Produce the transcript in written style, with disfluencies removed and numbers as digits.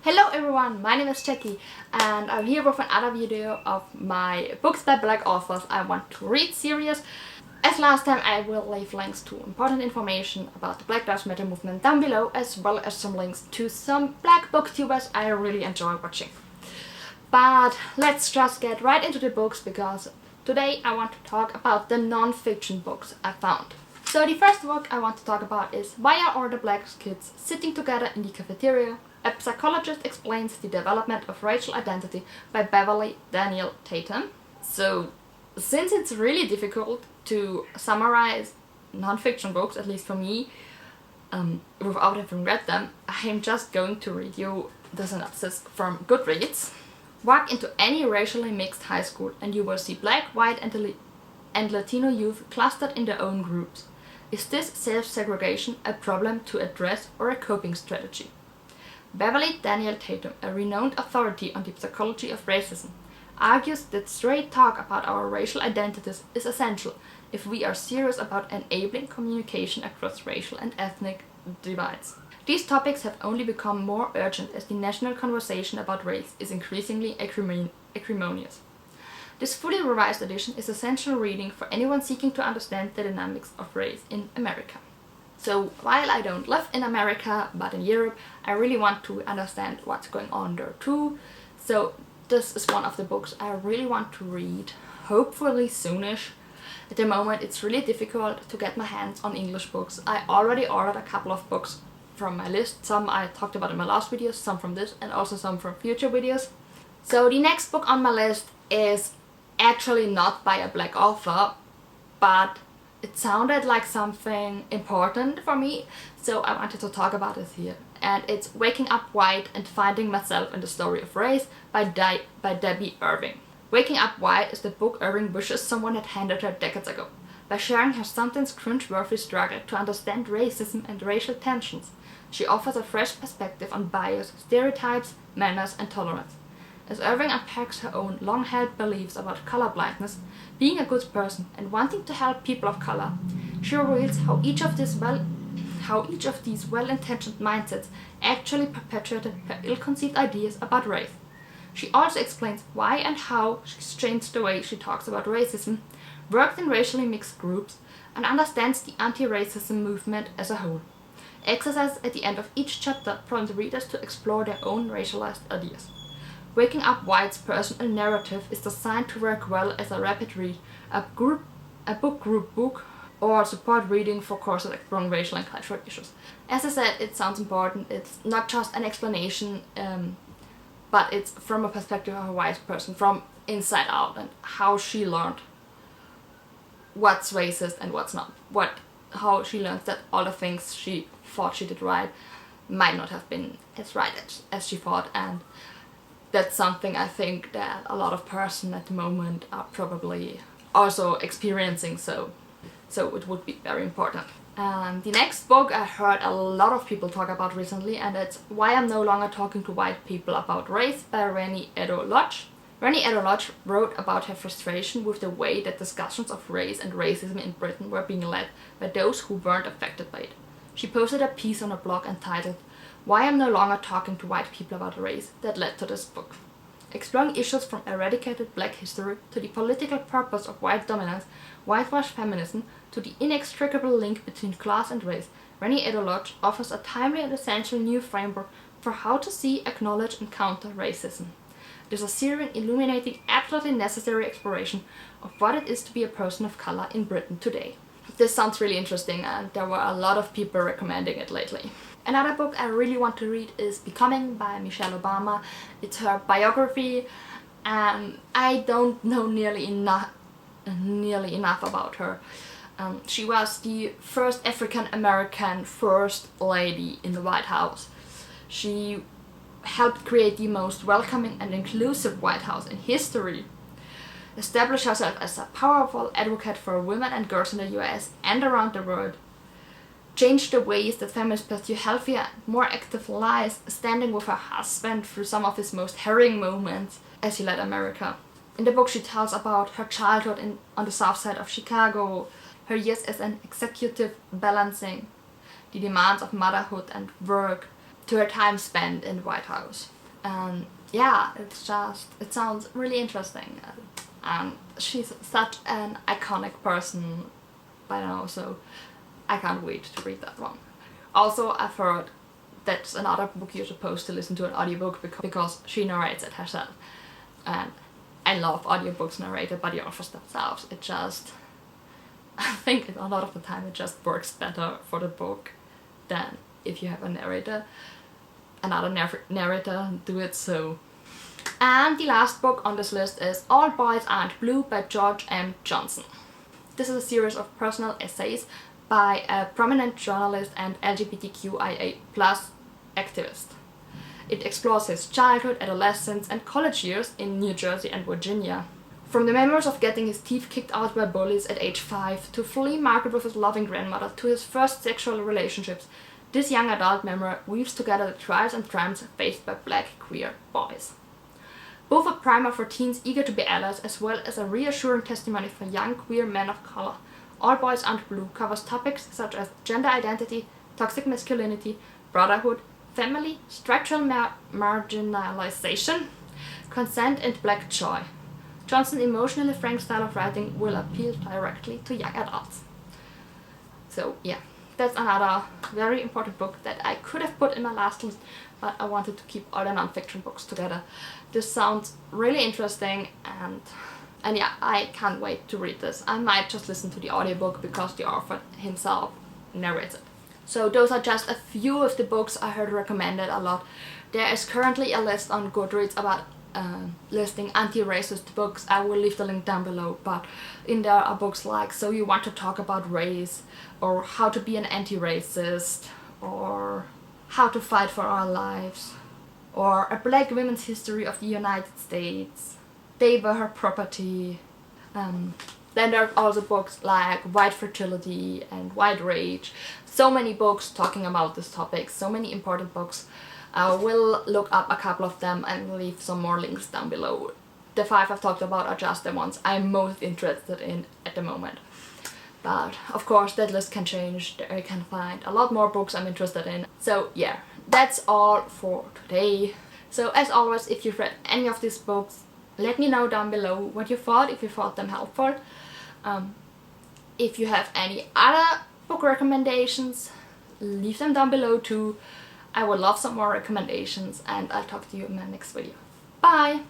Hello everyone, my name is Jackie and I'm here with another video of my Books by Black Authors I Want to Read series. As last time, I will leave links to important information about the Black Lives Matter movement down below, as well as some links to some black booktubers I really enjoy watching. But let's just get right into the books, because today I want to talk about the non-fiction books I found. So the first book I want to talk about is Why Are All the Black Kids Sitting Together in the Cafeteria? A Psychologist Explains the Development of Racial Identity by Beverly Daniel Tatum. So, since it's really difficult to summarize non-fiction books, at least for me, without having read them, I'm just going to read you the synopsis from Goodreads. Walk into any racially mixed high school and you will see black, white and Latino youth clustered in their own groups. Is this self-segregation a problem to address or a coping strategy? Beverly Daniel Tatum, a renowned authority on the psychology of racism, argues that straight talk about our racial identities is essential if we are serious about enabling communication across racial and ethnic divides. These topics have only become more urgent as the national conversation about race is increasingly acrimonious. This fully revised edition is essential reading for anyone seeking to understand the dynamics of race in America. So, while I don't live in America, but in Europe, I really want to understand what's going on there too. So, this is one of the books I really want to read, hopefully soonish. At the moment, it's really difficult to get my hands on English books. I already ordered a couple of books from my list. Some I talked about in my last videos, some from this, and also some from future videos. So, the next book on my list is actually not by a black author, but it sounded like something important for me, so I wanted to talk about it here. And it's Waking Up White and Finding Myself in the Story of Race by Debbie Irving. Waking Up White is the book Irving wishes someone had handed her decades ago. By sharing her sometimes cringe-worthy struggle to understand racism and racial tensions, she offers a fresh perspective on bias, stereotypes, manners, and tolerance. As Irving unpacks her own long-held beliefs about colorblindness, being a good person, and wanting to help people of color, she reveals how each of these well-intentioned mindsets actually perpetuated her ill-conceived ideas about race. She also explains why and how she's changed the way she talks about racism, worked in racially mixed groups, and understands the anti-racism movement as a whole. Exercises at the end of each chapter prompt readers to explore their own racialized ideas. Waking Up White's personal narrative is designed to work well as a rapid read, a book group book, or support reading for courses exploring racial and cultural issues. As I said, it sounds important. It's not just an explanation, but it's from a perspective of a white person, from inside out, and how she learned what's racist and what's not. How she learned that all the things she thought she did right might not have been as right as she thought, and that's something I think that a lot of persons at the moment are probably also experiencing, so it would be very important. The next book I heard a lot of people talk about recently, and it's Why I'm No Longer Talking to White People About Race by Renee Edo Lodge. Renee Edo Lodge wrote about her frustration with the way that discussions of race and racism in Britain were being led by those who weren't affected by it. She posted a piece on her blog entitled Why I'm No Longer Talking to White People About Race that led to this book. Exploring issues from eradicated black history to the political purpose of white dominance, whitewash feminism, to the inextricable link between class and race, Renee Edo Lodge offers a timely and essential new framework for how to see, acknowledge, and counter racism. It is a searing, illuminating, absolutely necessary exploration of what it is to be a person of color in Britain today. This sounds really interesting, and there were a lot of people recommending it lately. Another book I really want to read is Becoming by Michelle Obama. It's her biography, and I don't know nearly enough about her. She was the first African American First Lady in the White House. She helped create the most welcoming and inclusive White House in history, establish herself as a powerful advocate for women and girls in the US and around the world, changed the ways that families pursue healthier, more active lives, standing with her husband through some of his most harrowing moments as he led America. In the book, she tells about her childhood on the south side of Chicago, her years as an executive balancing the demands of motherhood and work, to her time spent in the White House. And yeah, it sounds really interesting. And she's such an iconic person by now, so I can't wait to read that one. Also, I've heard that's another book you're supposed to listen to an audiobook because she narrates it herself. And I love audiobooks narrated by the authors themselves. It just, I think a lot of the time it just works better for the book than if you have a narrator, another narrator do it. So. And the last book on this list is All Boys Aren't Blue by George M. Johnson. This is a series of personal essays by a prominent journalist and LGBTQIA+ activist. It explores his childhood, adolescence and college years in New Jersey and Virginia. From the memories of getting his teeth kicked out by bullies at age 5 to fully market with his loving grandmother to his first sexual relationships, this young adult memoir weaves together the trials and triumphs faced by black queer boys. Both a primer for teens eager to be allies as well as a reassuring testimony for young queer men of color, All Boys Aren't Blue covers topics such as gender identity, toxic masculinity, brotherhood, family, structural marginalization, consent and black joy. Johnson's emotionally frank style of writing will appeal directly to young adults. So yeah, that's another very important book that I could have put in my last list, but I wanted to keep all the non-fiction books together. This sounds really interesting and yeah, I can't wait to read this. I might just listen to the audiobook because the author himself narrates it. So those are just a few of the books I heard recommended a lot. There is currently a list on Goodreads about listing anti-racist books. I will leave the link down below, but in there are books like So You Want to Talk About Race, or How to Be an Anti-Racist, or How to Fight for Our Lives, or A Black Women's History of the United States, They Were Her Property. Then there are also books like White Fertility and White Rage. So many books talking about this topic, so many important books. I will look up a couple of them and leave some more links down below. The 5 I've talked about are just the ones I'm most interested in at the moment. But of course that list can change. I can find a lot more books I'm interested in. So yeah, that's all for today. So as always, if you've read any of these books, let me know down below what you thought, if you thought them helpful. If you have any other book recommendations, leave them down below too. I would love some more recommendations and I'll talk to you in my next video. Bye!